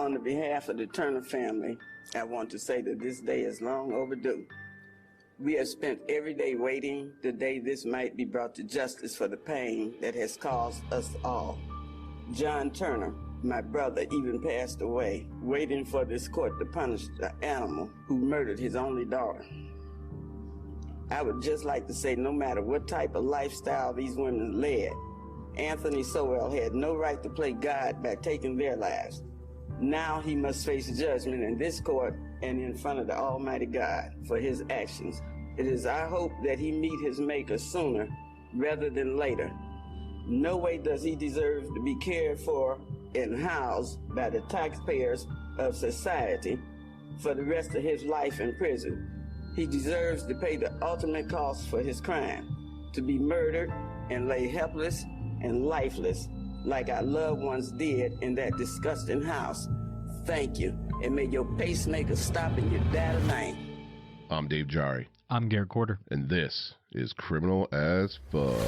On the behalf of the Turner family, I want to say that this day is long overdue. We have spent every day waiting the day this might be brought to justice for the pain that has caused us all. John Turner, my brother, even passed away, waiting for this court to punish the animal who murdered his only daughter. I would just like to say, no matter what type of lifestyle these women led, Anthony Sowell had no right to play God by taking their lives. Now he must face judgment in this court and in front of the Almighty God for his actions. It is our hope that he meet his maker sooner rather than later. No way does he deserve to be cared for and housed by the taxpayers of society for the rest of his life in prison. He deserves to pay the ultimate cost for his crime, to be murdered and lay helpless and lifeless like our loved ones did in that disgusting house. Thank you, and may your pacemaker stop and you die tonight. I'm Dave Jari. I'm Garrett Corder. And this is Criminal as Fuck.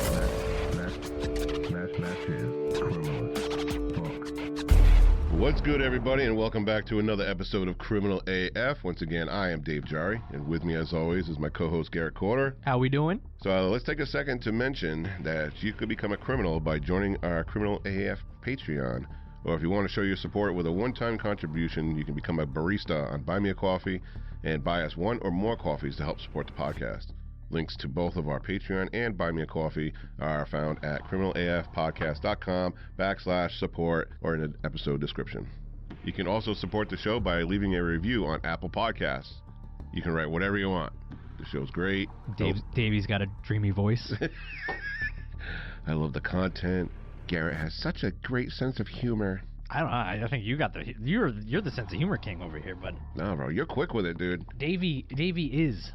What's good, everybody, and welcome back to another episode of Criminal AF. Once again, I am Dave Jari, and with me, as always, is my co-host, Garrett Corder. How we doing? So let's take a second to mention that you could become a criminal by joining our Criminal AF Patreon. Or if you want to show your support with a one-time contribution, you can become a barista on Buy Me a Coffee and buy us one or more coffees to help support the podcast. Links to both of our Patreon and Buy Me a Coffee are found at criminalafpodcast.com/support or in the episode description. You can also support the show by leaving a review on Apple Podcasts. You can write whatever you want. The show's great. Davey's got a dreamy voice. I love the content. Garrett has such a great sense of humor. I don't know. I think you got you're the sense of humor king over here, bud. No, bro, you're quick with it, dude. Davey is.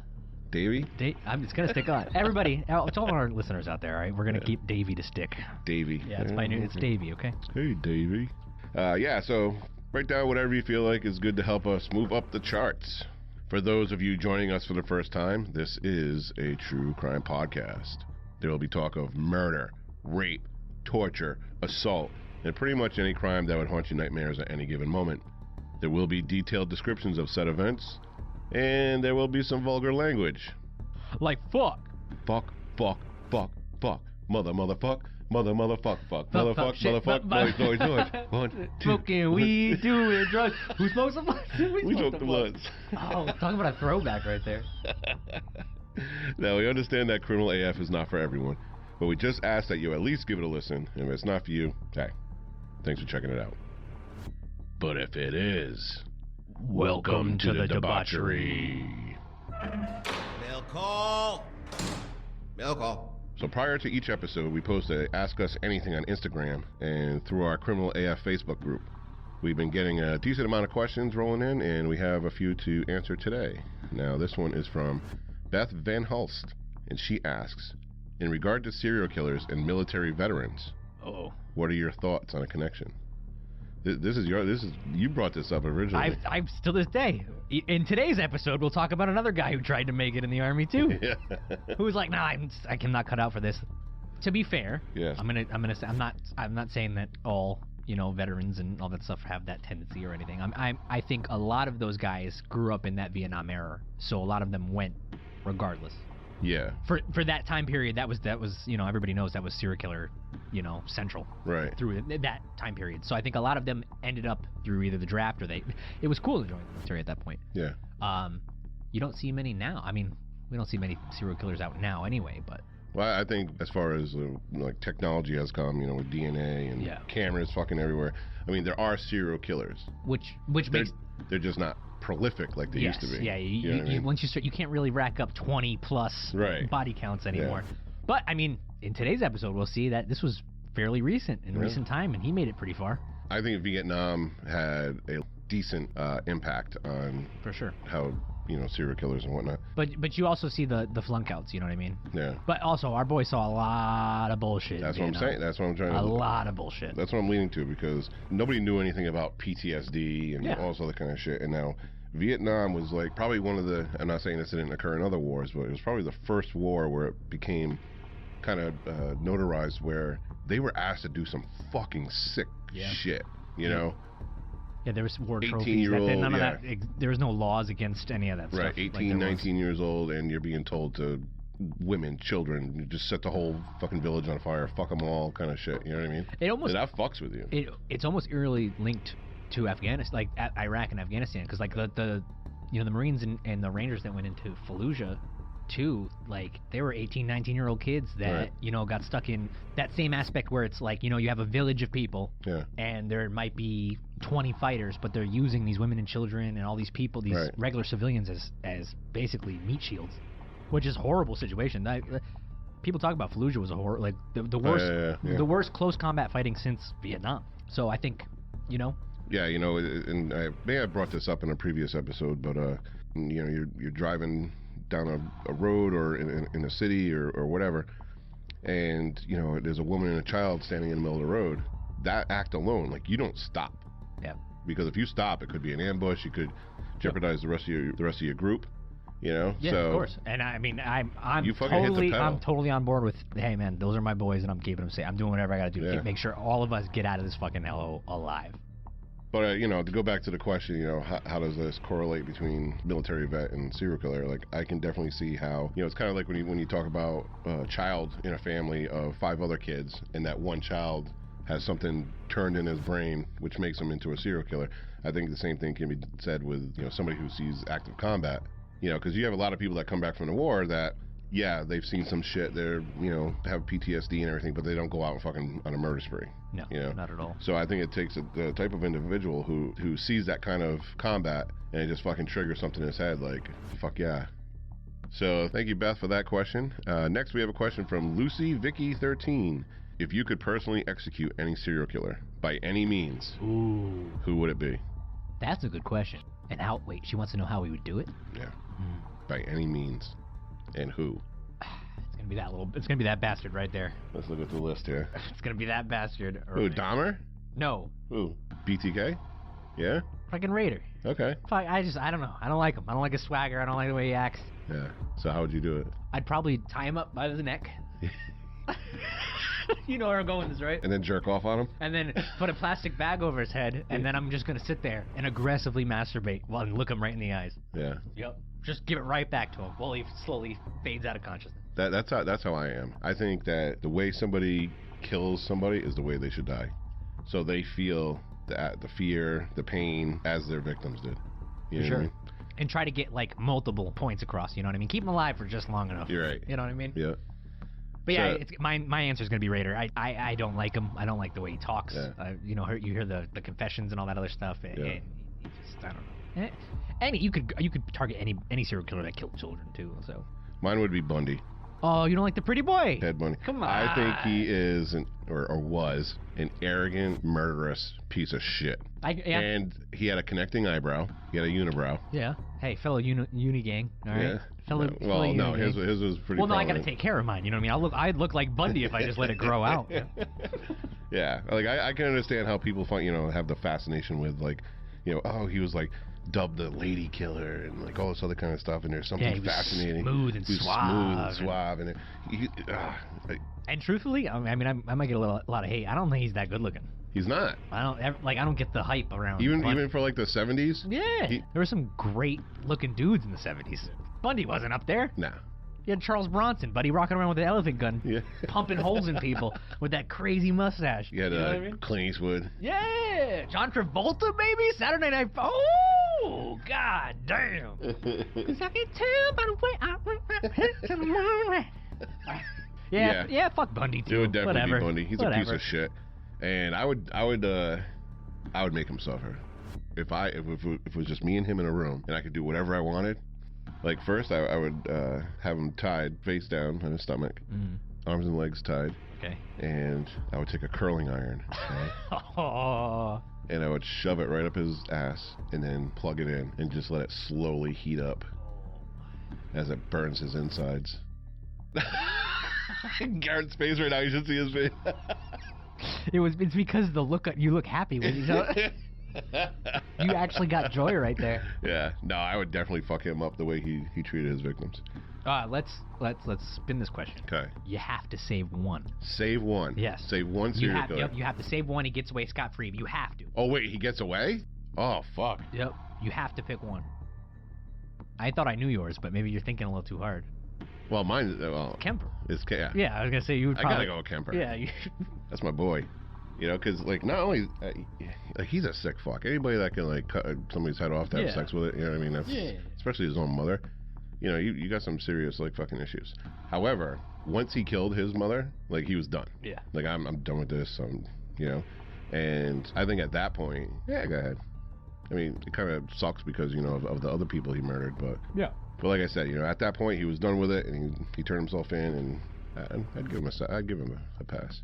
Davey? I'm just gonna stick on. Everybody, to all our listeners out there, all right? We're gonna keep Davey to stick. Davey. Yeah, it's my new. It's Davey, okay? Hey, Davey. So write down whatever you feel like is good to help us move up the charts. For those of you joining us for the first time, this is a true crime podcast. There will be talk of murder, rape, torture, assault, and pretty much any crime that would haunt your nightmares at any given moment. There will be detailed descriptions of said events, and there will be some vulgar language. Like fuck. Fuck, fuck, fuck, fuck. Motherfuck, motherfuck, fuck. Motherfuck, noise. 1, 2. Smoking weed, doing drugs. Who smokes the blunts? We smoke the blunts. Oh, talking about a throwback right there. Now, we understand that Criminal AF is not for everyone, but we just ask that you at least give it a listen, and if it's not for you, hey, thanks for checking it out. But if it is, welcome to the debauchery. Mail call. So prior to each episode, we post a Ask Us Anything on Instagram and through our Criminal AF Facebook group. We've been getting a decent amount of questions rolling in, and we have a few to answer today. Now, this one is from Beth Van Hulst, and she asks, in regard to serial killers and military veterans, what are your thoughts on a connection? You brought this up originally. I'm still this day. In today's episode, we'll talk about another guy who tried to make it in the Army too. Yeah. Who was like, nah, I cannot cut out for this. To be fair, yes. I'm gonna say I'm not saying that all veterans and all that stuff have that tendency or anything. I think a lot of those guys grew up in that Vietnam era, so a lot of them went regardless. Yeah. For that time period, that was everybody knows that was serial killer, central. Right. Through that time period. So I think a lot of them ended up through either the draft or it was cool to join the military at that point. Yeah. You don't see many now. I mean, we don't see many serial killers out now anyway, but. Well, I think as far as like technology has come, with DNA and cameras fucking everywhere. I mean, there are serial killers. Which makes. They're just not prolific like they used to be. Yeah, once you start, you can't really rack up 20 plus body counts anymore. Yeah. But I mean, in today's episode, we'll see that this was fairly recent recent time, and he made it pretty far. I think Vietnam had a decent impact on for sure how serial killers and whatnot. But you also see the flunk outs, you know what I mean? Yeah. But also, our boy saw a lot of bullshit. That's what I'm saying. That's what I'm trying to. A lot of bullshit. That's what I'm leaning to, because nobody knew anything about PTSD and all this other kind of shit, and now Vietnam was like probably one of the, I'm not saying this didn't occur in other wars, but it was probably the first war where it became kind of notarized, where they were asked to do some fucking sick shit, you know? Yeah, there was war trophies. 18-year-old, None of that. There was no laws against any of that right, stuff. 18, 19 years old, and you're being told to women, children, you just set the whole fucking village on fire, fuck them all, kind of shit. You know what I mean? It almost that fucks with you. It's almost eerily linked to Afghanistan, like Iraq and Afghanistan, because like the Marines and the Rangers that went into Fallujah too, like they were 18, 19-year-old kids that got stuck in that same aspect where it's like you have a village of people, and there might be 20 fighters, but they're using these women and children and all these people, these regular civilians as basically meat shields, which is a horrible situation. People talk about Fallujah was a horror, like the worst, the worst close combat fighting since Vietnam. So I think, Yeah, and I may have brought this up in a previous episode, but you're driving down a road or in a city or whatever, and there's a woman and a child standing in the middle of the road. That act alone, like, you don't stop. Yeah. Because if you stop, it could be an ambush. You could jeopardize the rest of your group. Yeah, so, of course. And I mean, I'm totally on board with, hey man, those are my boys, and I'm keeping them safe. I'm doing whatever I got to do to make sure all of us get out of this fucking hell alive. But to go back to the question, how does this correlate between military vet and serial killer? Like, I can definitely see how, it's kind of like when you talk about a child in a family of 5 other kids, and that one child has something turned in his brain which makes him into a serial killer. I think the same thing can be said with somebody who sees active combat. Because you have a lot of people that come back from the war that, they've seen some shit. They're, have PTSD and everything, but they don't go out and fucking on a murder spree. No, not at all. So I think it takes the type of individual who sees that kind of combat and it just fucking triggers something in his head, like, fuck yeah. So thank you, Beth, for that question. Next, we have a question from Lucy Vicky 13. If you could personally execute any serial killer by any means, who would it be? That's a good question. And wait, she wants to know how we would do it? Yeah. By any means. And who? It's gonna be that bastard right there. Let's look at the list here. It's gonna be that bastard. Who, Dahmer? No. Who? BTK? Yeah? Fucking Raider. Okay. Fuck, I don't know. I don't like him. I don't like his swagger. I don't like the way he acts. Yeah. So how would you do it? I'd probably tie him up by the neck. You know where I'm going with this, right? And then jerk off on him? And then put a plastic bag over his head, and then I'm just going to sit there and aggressively masturbate while I look him right in the eyes. Yeah. Yep. Just give it right back to him while he slowly fades out of consciousness. That's how I am. I think that the way somebody kills somebody is the way they should die. So they feel the fear, the pain, as their victims did. You know what I mean? And try to get, like, multiple points across, you know what I mean? Keep him alive for just long enough. You're right. You know what I mean? Yeah. But yeah, my answer is going to be Raider. I don't like him. I don't like the way he talks. Yeah. You hear the confessions and all that other stuff. And he just, I don't know. You could target any serial killer that killed children too. So mine would be Bundy. Oh, you don't like the pretty boy? Ted Bundy. Come on. I think he is or was an arrogant, murderous piece of shit. And he had a connecting eyebrow. He had a unibrow. Yeah. Hey, fellow uni gang. All right. Yeah. Fellow no, his was pretty. Well, no, prominent. I got to take care of mine. You know what I mean? I'd look like Bundy if I just let it grow out. Yeah. Like I can understand how people find have the fascination with, like, oh, he was like dubbed the lady killer and like all this other kind of stuff, and there's something fascinating. Smooth and suave, and truthfully, I mean, I might get a lot of hate. I don't think he's that good looking. He's not. I don't get the hype around. Even for like the 70s. Yeah, there were some great looking dudes in the 70s. Bundy wasn't up there. Nah. You had Charles Bronson, buddy, rocking around with an elephant gun, pumping holes in people with that crazy mustache. You had Clint Eastwood. Yeah, John Travolta, baby, Saturday Night. Oh, god damn! 'Cause I can tell by the way I hit to the moon. Yeah, fuck Bundy too. It would definitely Whatever. be Bundy. He's a piece of shit, and I would make him suffer. If it was just me and him in a room, and I could do whatever I wanted. Like, first, I would have him tied face down on his stomach, arms and legs tied. Okay. And I would take a curling iron, and I would shove it right up his ass, and then plug it in, and just let it slowly heat up as it burns his insides. Garrett's face right now, you should see his face. It's because you look happy when you tell you actually got joy right there. Yeah, no, I would definitely fuck him up the way he treated his victims. Let's spin this question. Okay. You have to save one. Save one. Yes. Save one serial killer. Yep, you have to save one. He gets away scot-free. You have to. Oh wait, he gets away? Oh, fuck. Yep. You have to pick one. I thought I knew yours, but maybe you're thinking a little too hard. Well, mine, well, Kemper. is, yeah. Yeah, I was going to say you would I probably... gotta go with Kemper. Yeah. That's my boy. You know, because, like, not only... like, he's a sick fuck. Anybody that can, like, cut somebody's head off to have sex with it, you know what I mean? That's, especially his own mother. You know, you got some serious, like, fucking issues. However, once he killed his mother, like, he was done. Yeah. Like, I'm done with this, you know? And I think at that point, yeah, go ahead. I mean, it kind of sucks because, you know, of the other people he murdered, but... Yeah. But like I said, you know, at that point, he was done with it, and he turned himself in, and I'd give him a pass.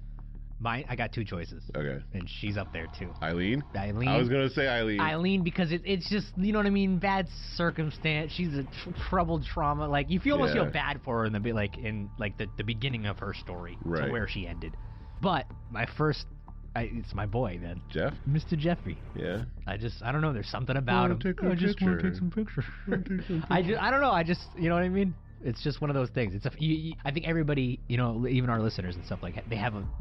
I got two choices. Okay. And she's up there, too. Eileen? Eileen. I was going to say Eileen. Eileen, because it's just, you know what I mean? Bad circumstance. She's a troubled trauma. Like, you almost feel bad for her in the beginning of her story. Right. To where she ended. But my first... it's my boy, man. Jeff? Mr. Jeffrey. Yeah. I don't know. There's something about him. I just want to take some pictures. I don't know. You know what I mean? It's just one of those things. I think everybody, you know, even our listeners and stuff like that,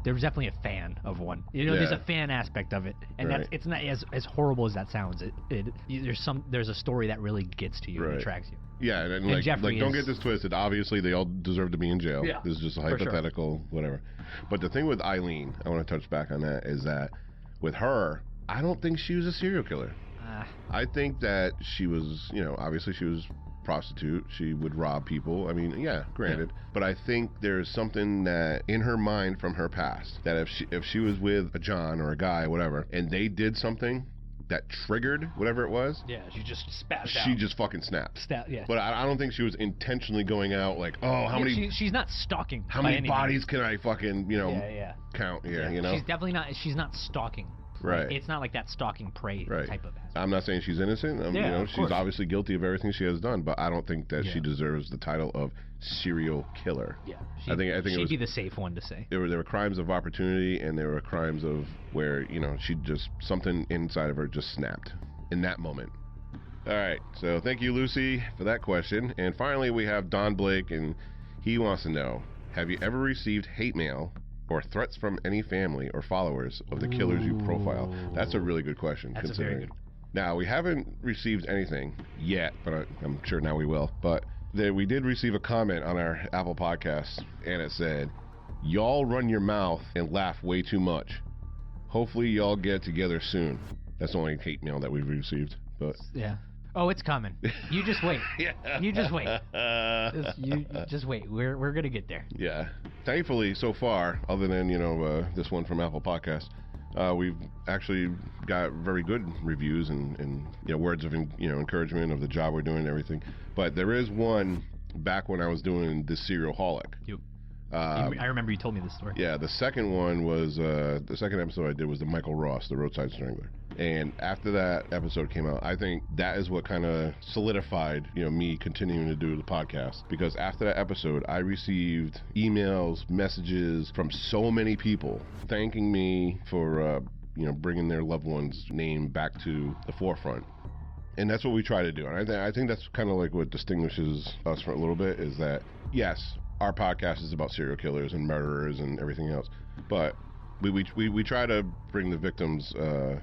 there's definitely a fan of one. You know, there's a fan aspect of it, and it's not as horrible as that sounds. There's a story that really gets to you and attracts you. Yeah, and like don't get this twisted. Obviously, they all deserve to be in jail. Yeah, this is just a hypothetical, whatever. But the thing with Eileen, I want to touch back on that, is that with her, I don't think she was a serial killer. I think that she was, you know, obviously she was prostitute. She would rob people. I mean, yeah, granted. Yeah. But I think there's something that in her mind from her past that if she was with a John or a guy, whatever, and they did something that triggered whatever it was. Yeah, she just spat it out. She just fucking snapped. Yeah. But I don't think she was intentionally going out like, oh, how many... She's not stalking. How many bodies can I fucking, you know, count here, you know? She's definitely not... She's not stalking. Right. It's not like that stalking prey type of aspect. I'm not saying she's innocent. You know, she's obviously guilty of everything she has done, but I don't think that she deserves the title of serial killer. Yeah. I think she'd be the safe one to say. There were crimes of opportunity, and there were crimes of where, you know, she just, something inside of her just snapped in that moment. All right. So thank you, Lucy, for that question. And finally, we have Don Blake, and he wants to know, have you ever received hate mail or threats from any family or followers of the killers you profile? That's a really good question. That's a very good. Now, we haven't received anything yet, but I'm sure now we will. But we did receive a comment on our Apple Podcast, and it said, "Y'all run your mouth and laugh way too much. Hopefully y'all get together soon." That's the only hate mail that we've received. But yeah. Oh, it's coming. You just wait. You just wait. You just wait. We're gonna get there. Yeah. Thankfully, so far, other than, you know, this one from Apple Podcast, we've actually got very good reviews and you know, words of encouragement of the job we're doing and everything. But there is one back when I was doing the Serial Holic. Yep. I remember you told me this story. Yeah, the second one was the second episode I did was the Michael Ross, the Roadside Strangler. And after that episode came out, I think that is what kind of solidified, you know, me continuing to do the podcast. Because after that episode, I received emails, messages from so many people thanking me for, you know, bringing their loved one's name back to the forefront. And that's what we try to do. And I think that's kind of like what distinguishes us for a little bit, is that, yes, our podcast is about serial killers and murderers and everything else, but we try to bring the victim's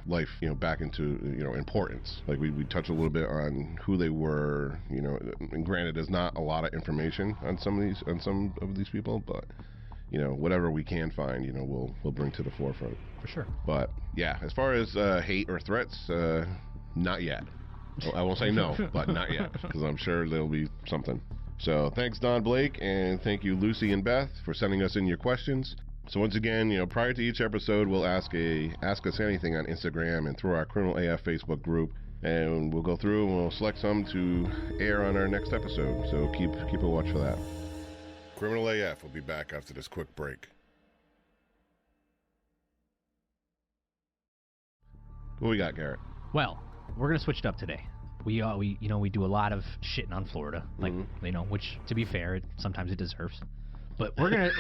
life, you know, back into, you know, importance. Like we touch a little bit on who they were, you know, and granted, there's not a lot of information on some of these people, but, you know, whatever we can find, you know, we'll bring to the forefront. For sure. But yeah, as far as hate or threats, not yet. I won't say no, but not yet, because I'm sure there'll be something. So thanks, Don Blake, and thank you, Lucy and Beth, for sending us in your questions. So once again, you know, prior to each episode, we'll ask us anything on Instagram and through our Criminal AF Facebook group, and we'll go through and we'll select some to air on our next episode. So keep a watch for that. Criminal AF will be back after this quick break. What we got, Garrett? Well, we're gonna switch it up today. We do a lot of shitting on Florida, like, you know, which, to be fair, sometimes it deserves. But we're gonna,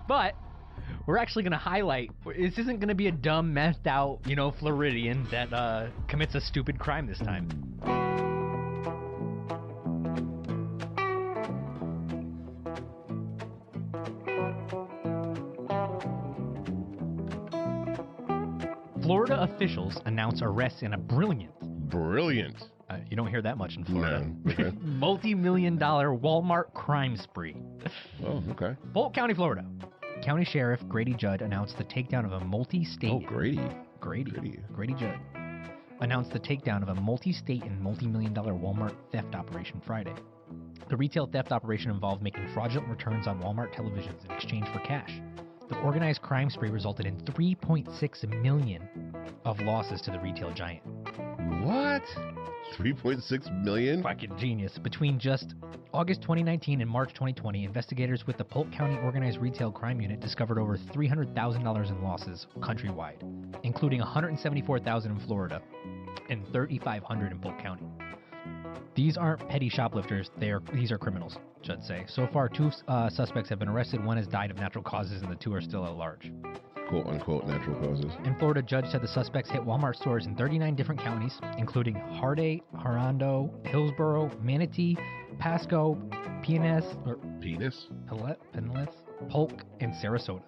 but we're actually gonna highlight. This isn't gonna be a dumb, messed out, you know, Floridian that commits a stupid crime this time. Florida officials announce arrests in a brilliant. You don't hear that much in Florida. No. Okay. Multi-million-dollar Walmart crime spree. Oh, okay. Polk County, Florida. County Sheriff Grady Judd announced the takedown of a multi-state... Oh, Grady Judd announced the takedown of a multi-state and multi-million-dollar Walmart theft operation Friday. The retail theft operation involved making fraudulent returns on Walmart televisions in exchange for cash. The organized crime spree resulted in $3.6 million of losses to the retail giant. What? 3.6 million? Fucking genius. Between just August 2019 and March 2020, investigators with the Polk County Organized Retail Crime Unit discovered over $300,000 in losses countrywide, including $174,000 in Florida and $3,500 in Polk County. These aren't petty shoplifters, these are criminals, Judd say. So far, 2 suspects have been arrested, 1 has died of natural causes, and the 2 are still at large. Quote unquote natural causes. In Florida, Judge said the suspects hit Walmart stores in 39 different counties, including Hardee, Hernando, Hillsborough, Manatee, Pasco, Pinellas, Polk, and Sarasota.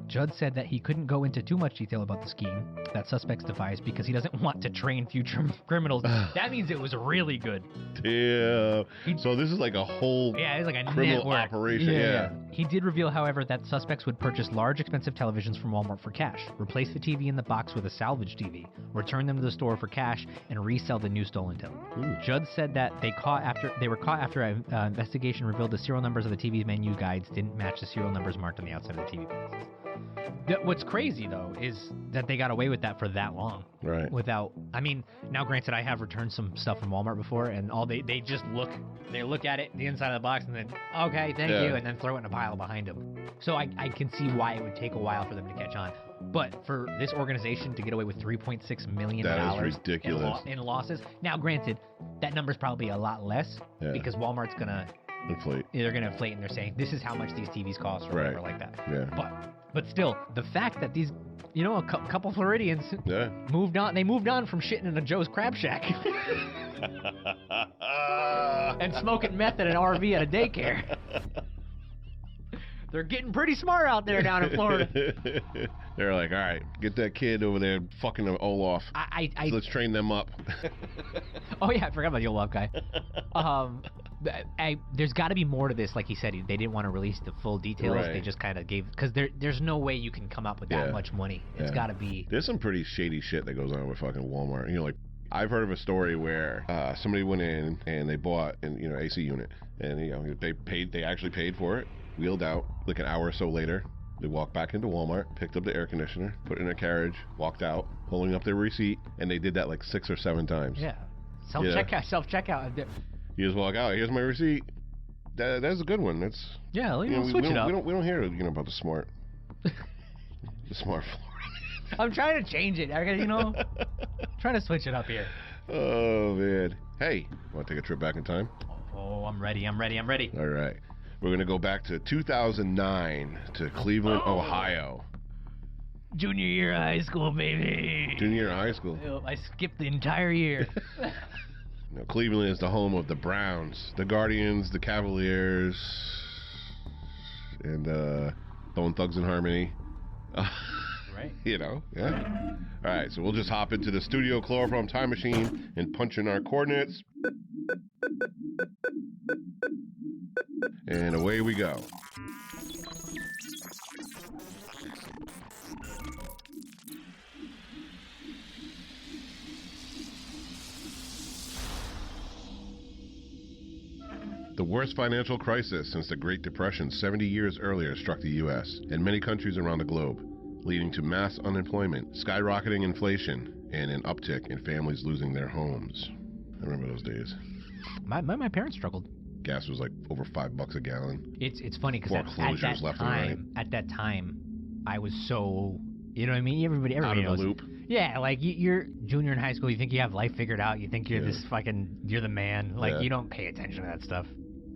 Judd said that he couldn't go into too much detail about the scheme that suspects devised because he doesn't want to train future criminals. That means it was really good. Damn. So this is like a whole it's like a criminal network. operation. Yeah. He did reveal, however, that suspects would purchase large, expensive televisions from Walmart for cash, replace the TV in the box with a salvage TV, return them to the store for cash, and resell the new stolen television. Judd said that they were caught after an investigation revealed the serial numbers of the TV's menu guides didn't match the serial numbers marked on the outside of the TV boxes. What's crazy, though, is that they got away with that for that long. Right. Now granted, I have returned some stuff from Walmart before, and they just look at it, the inside of the box, and then, okay, thank you, and then throw it in a pile behind them. So I can see why it would take a while for them to catch on. But for this organization to get away with $3.6 million that is ridiculous. In losses, now granted, that number's probably a lot less because Walmart's going to inflate. They're going to inflate, and they're saying, this is how much these TVs cost, or whatever like that. Yeah. But still, the fact that these, a couple Floridians moved on from shitting in a Joe's Crab Shack and smoking meth at an RV at a daycare. They're getting pretty smart out there down in Florida. They're like, all right, get that kid over there fucking them all off. Let's train them up. Oh, yeah, I forgot about the Olaf guy. There's got to be more to this. Like he said, they didn't want to release the full details. Right. They just kind of gave, because there's no way you can come up with that much money. It's got to be. There's some pretty shady shit that goes on with fucking Walmart. Like I've heard of a story where somebody went in and they bought an AC unit, and they actually paid for it, wheeled out. Like an hour or so later, they walked back into Walmart, picked up the air conditioner, put it in a carriage, walked out, holding up their receipt, and they did that like 6 or 7 times. Yeah, self-checkout. You just walk out. Here's my receipt. That's a good one. That's switch it up. We don't hear about the smart, Florida. I'm trying to change it. Trying to switch it up here. Oh man. Hey, want to take a trip back in time? Oh, I'm ready. All right. We're gonna go back to 2009 to Cleveland, Ohio. Junior year of high school, baby. Junior year of high school. I skipped the entire year. Cleveland is the home of the Browns, the Guardians, the Cavaliers, and Bone Thugs and Harmony. Right. Yeah. All right, so we'll just hop into the studio chloroform time machine and punch in our coordinates. And away we go. The worst financial crisis since the Great Depression 70 years earlier struck the U.S. and many countries around the globe, leading to mass unemployment, skyrocketing inflation, and an uptick in families losing their homes. I remember those days. My parents struggled. Gas was like over $5 a gallon. It's funny because at that time, I was so, you know what I mean? Everybody out of knows. the loop. Yeah, like you're junior in high school, you think you have life figured out, you think you're you're the man. Like you don't pay attention to that stuff.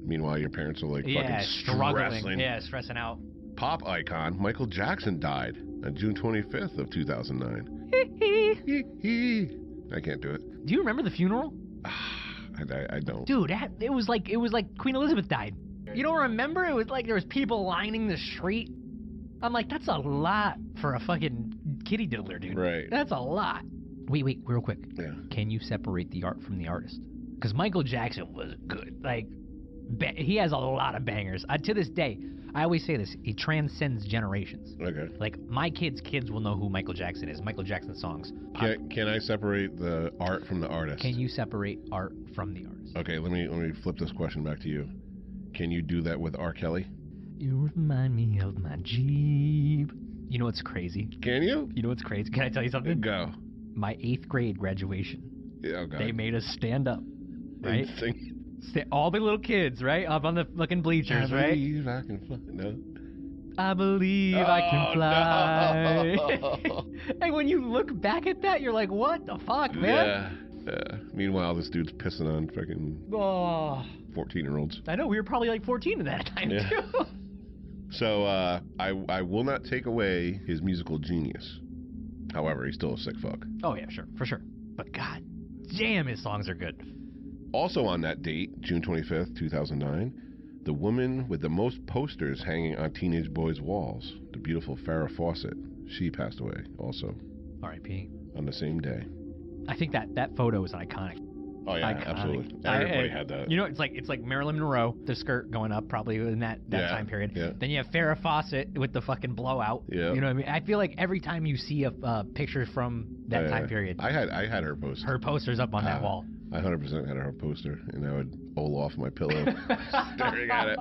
Meanwhile, your parents are like fucking struggling. Yeah, stressing out. Pop icon Michael Jackson died on June 25th of 2009. I can't do it. Do you remember the funeral? I don't. Dude, it was like Queen Elizabeth died. You don't remember? It was like there was people lining the street. I'm like, that's a lot for a fucking kitty diddler, dude. Right. That's a lot. Wait, real quick. Yeah. Can you separate the art from the artist? Because Michael Jackson was good. Like, he has a lot of bangers. To this day, I always say this, he transcends generations. Okay. Like, my kids' will know who Michael Jackson is, Michael Jackson songs. Can I separate the art from the artist? Can you separate art from the artist? Okay, let me flip this question back to you. Can you do that with R. Kelly? You remind me of my Jeep. You know what's crazy? Can you? You know what's crazy? Can I tell you something? Go. My 8th grade graduation. Yeah, okay. They made us stand up, right? And sing. All the little kids, right? Up on the fucking bleachers, right? I believe I can fly. No. I believe I can fly. No. And when you look back at that, you're like, what the fuck, man? Yeah. Meanwhile, this dude's pissing on fucking 14-year-olds. I know, we were probably like 14 at that time, too. So, I will not take away his musical genius. However, he's still a sick fuck. Oh, yeah, sure, for sure. But god damn, his songs are good. Also on that date, June 25th, 2009, the woman with the most posters hanging on teenage boys' walls, the beautiful Farrah Fawcett, she passed away also. R.I.P. On the same day. I think that photo is iconic. Oh yeah, Iconic. absolutely. Everybody had that. You know, it's like Marilyn Monroe, the skirt going up probably in that time period. Yeah. Then you have Farrah Fawcett with the fucking blowout. Yeah. You know what I mean? I feel like every time you see a picture from that time period, I had her poster. Her poster's up on that wall. I 100% had her poster, and I would off my pillow, staring at it.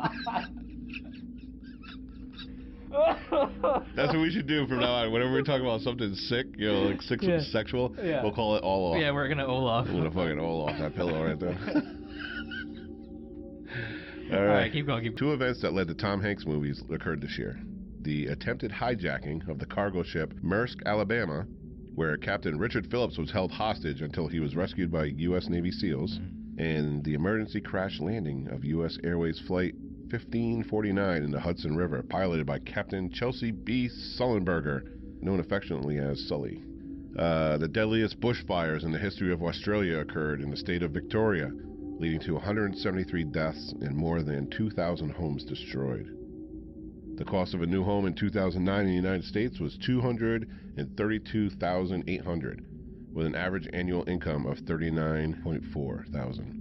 That's what we should do from now on. Whenever we talk about something sick, you know, like sexual, we'll call it all off. Yeah, we're gonna Olaf. I'm gonna fucking off that pillow right there. All right, keep going. Two events that led to Tom Hanks movies occurred this year. The attempted hijacking of the cargo ship Maersk, Alabama, where Captain Richard Phillips was held hostage until he was rescued by U.S. Navy SEALs, and the emergency crash landing of U.S. Airways Flight 1549 in the Hudson River, piloted by Captain Chelsea B. Sullenberger, known affectionately as Sully. The deadliest bushfires in the history of Australia occurred in the state of Victoria, leading to 173 deaths and more than 2,000 homes destroyed. The cost of a new home in 2009 in the United States was $232,800, with an average annual income of $39.4 thousand.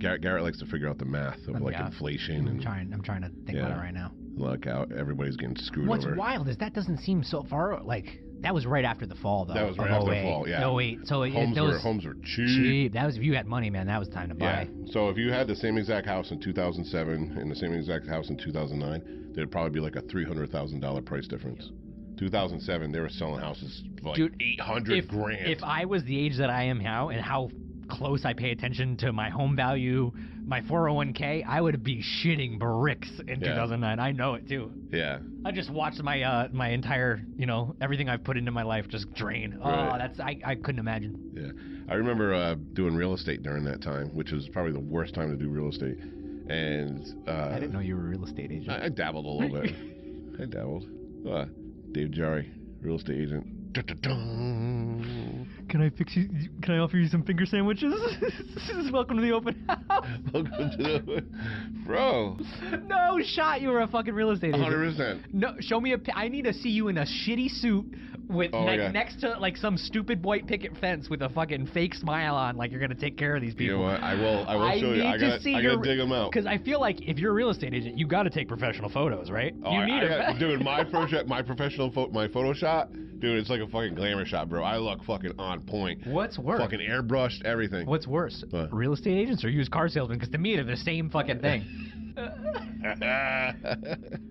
Garrett likes to figure out the math of inflation. I'm trying to think about it right now. Look out, everybody's getting screwed over. What's wild is that doesn't seem so far, like, that was right after the fall, though. That was right after the fall, yeah. Oh, wait, so homes were cheap. That was, if you had money, man, that was time to buy. Yeah. So if you had the same exact house in 2007 and the same exact house in 2009, there'd probably be like a $300,000 price difference. 2007, they were selling houses for like $800,000. If I was the age that I am now and how close I pay attention to my home value, my 401k, I would be shitting bricks in 2009. I know it too. Yeah. I just watched my my entire, everything I've put into my life just drain. Right. Oh, that's I couldn't imagine. Yeah. I remember doing real estate during that time, which was probably the worst time to do real estate. And I didn't know you were a real estate agent. I dabbled a little bit. I dabbled. Dave Jari, real estate agent. Can I offer you some finger sandwiches? Welcome to the open house. Welcome to the bro. No shot, you were a fucking real estate agent. 100%. No, show me I need to see you in a shitty suit with next to like some stupid white picket fence with a fucking fake smile on, like you're gonna take care of these people. You know what? I will show you. I gotta dig them out. Because I feel like if you're a real estate agent, you got to take professional photos, right? Oh, you need it. Dude, my photo shot, dude, it's like a fucking glamour shot, bro. I look fucking on point. What's worse? Fucking airbrushed everything. What's worse? What? Real estate agents or used car salesmen? Because to me, they're the same fucking thing.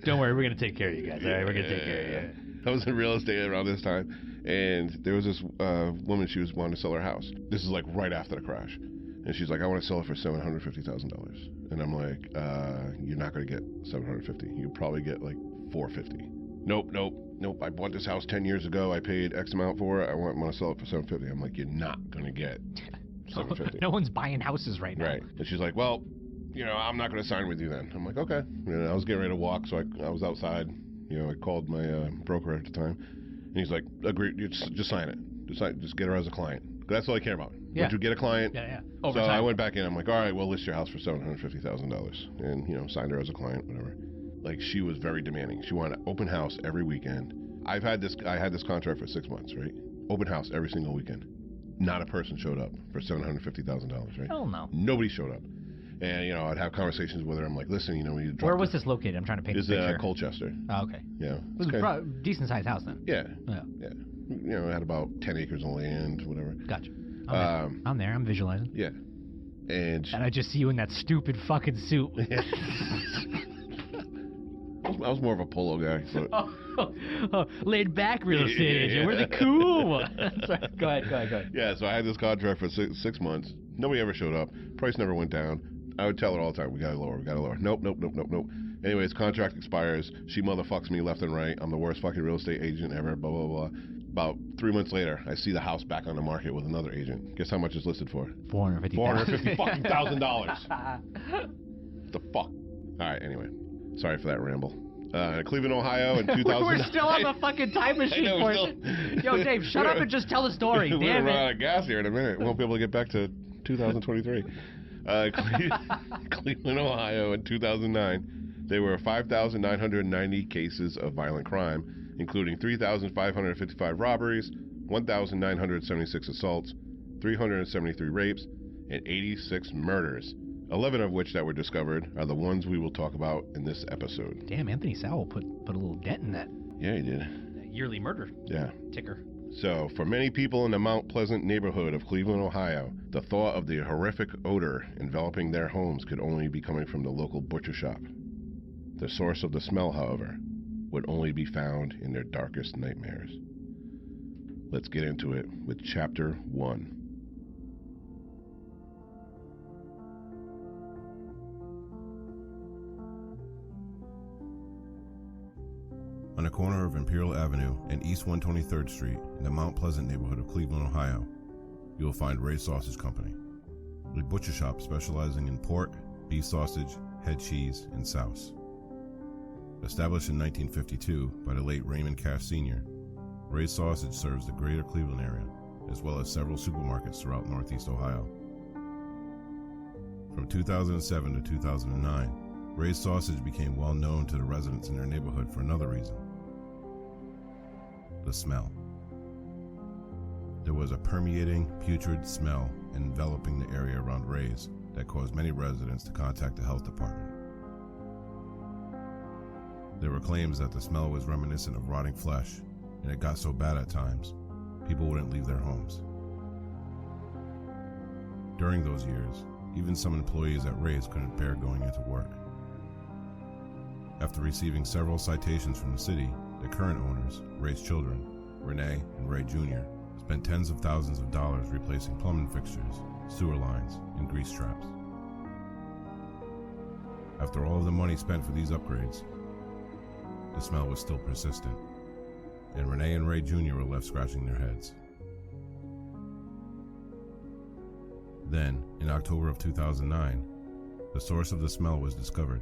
Don't worry, we're gonna take care of you guys. All right, we're gonna take care of you. I was in real estate around this time, and there was this woman. She was wanting to sell her house. This is like right after the crash, and she's like, "I want to sell it for $750,000." And I'm like, "You're not gonna get $750. You'll probably get like $450." Nope. I bought this house 10 years ago. I paid X amount for it. I want to sell it for $750. I'm like, "You're not gonna get $750." No one's buying houses right now. Right. And she's like, "Well, I'm not going to sign with you then." I'm like, "Okay." And I was getting ready to walk, so I was outside. I called my broker at the time, and he's like, "Agree, just sign it. Just get her as a client. That's all I care about. Yeah. Once you get a client." Yeah. So I went back in. I'm like, "All right, we'll list your house for $750,000," and signed her as a client, whatever. Like, she was very demanding. She wanted an open house every weekend. I had this contract for 6 months, right? Open house every single weekend. Not a person showed up for $750,000, right? Hell no. Nobody showed up. And, you know, I'd have conversations with her. I'm like, listen, you know, we need to drop. Where was this located? I'm trying to paint a picture. It's Colchester. Oh, okay. Yeah. It was a decent sized house then. Yeah. Yeah. Yeah. You know, it had about 10 acres of land, whatever. Gotcha. I'm there. I'm visualizing. Yeah. And I just see you in that stupid fucking suit. Yeah. I was more of a polo guy. So. Laid back real estate agent. We're the cool one. Sorry, go ahead. Yeah, so I had this contract for 6 months. Nobody ever showed up. Price never went down. I would tell her all the time, we gotta lower. Nope. Anyways, contract expires. She motherfucks me left and right. I'm the worst fucking real estate agent ever, blah, blah, blah. About 3 months later, I see the house back on the market with another agent. Guess how much it's listed for? $450,000. fucking $1,000. The fuck? All right, anyway. Sorry for that ramble. Cleveland, Ohio in 2009. We're still on the fucking time machine for it. Yo, Dave, shut up and just tell the story. We're Damn gonna run it. out of gas here in a minute. We won't be able to get back to 2023. Cleveland, Ohio in 2009. There were 5,990 cases of violent crime, including 3,555 robberies, 1,976 assaults, 373 rapes, and 86 murders. 11 of which that were discovered are the ones we will talk about in this episode. Damn, Anthony Sowell put a little dent in that. Yeah, he did. That yearly murder. Yeah. Ticker. So, for many people in the Mount Pleasant neighborhood of Cleveland, Ohio, the thought of the horrific odor enveloping their homes could only be coming from the local butcher shop. The source of the smell, however, would only be found in their darkest nightmares. Let's get into it with Chapter 1. On the corner of Imperial Avenue and East 123rd Street in the Mount Pleasant neighborhood of Cleveland, Ohio, you will find Ray's Sausage Company, a butcher shop specializing in pork, beef sausage, head cheese, and souse. Established in 1952 by the late Raymond Cash Sr., Ray's Sausage serves the greater Cleveland area, as well as several supermarkets throughout Northeast Ohio. From 2007 to 2009, Ray's Sausage became well known to the residents in their neighborhood for another reason: the smell. There was a permeating, putrid smell enveloping the area around Ray's that caused many residents to contact the health department. There were claims that the smell was reminiscent of rotting flesh, and it got so bad at times, people wouldn't leave their homes. During those years, even some employees at Ray's couldn't bear going into work. After receiving several citations from the city, the current owners, Ray's children, Renee and Ray Jr., spent tens of thousands of dollars replacing plumbing fixtures, sewer lines, and grease traps. After all of the money spent for these upgrades, the smell was still persistent, and Renee and Ray Jr. were left scratching their heads. Then, in October of 2009, the source of the smell was discovered.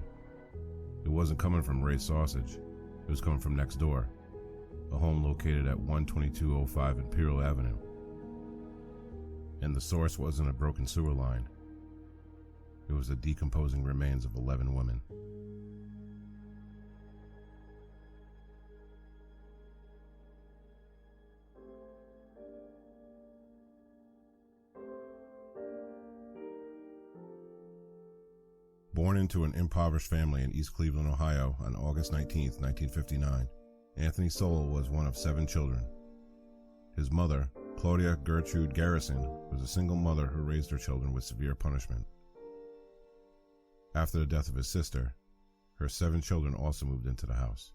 It wasn't coming from Ray's Sausage, it was coming from next door, a home located at 12205 Imperial Avenue. And the source wasn't a broken sewer line, it was the decomposing remains of 11 women. Born into an impoverished family in East Cleveland, Ohio on August 19, 1959, Anthony Sowell was one of 7 children. His mother, Claudia Gertrude Garrison, was a single mother who raised her children with severe punishment. After the death of his sister, her 7 children also moved into the house.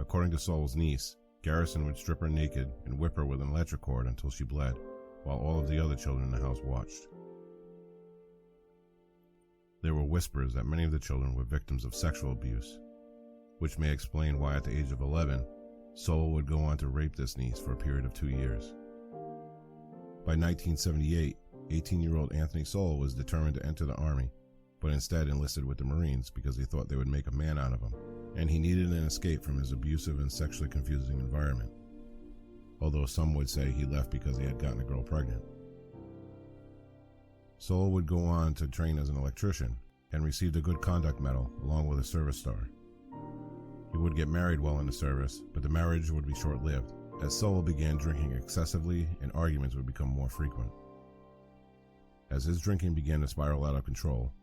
According to Sowell's niece, Garrison would strip her naked and whip her with an electric cord until she bled, while all of the other children in the house watched. There were whispers that many of the children were victims of sexual abuse, which may explain why at the age of 11, Sowell would go on to rape this niece for a period of 2 years. By 1978, 18-year-old Anthony Sowell was determined to enter the Army, but instead enlisted with the Marines because he thought they would make a man out of him, and he needed an escape from his abusive and sexually confusing environment, although some would say he left because he had gotten a girl pregnant. Sowell would go on to train as an electrician and received a Good Conduct Medal along with a Service Star. He would get married while in the service, but the marriage would be short-lived, as Sowell began drinking excessively and arguments would become more frequent. As his drinking began to spiral out of control,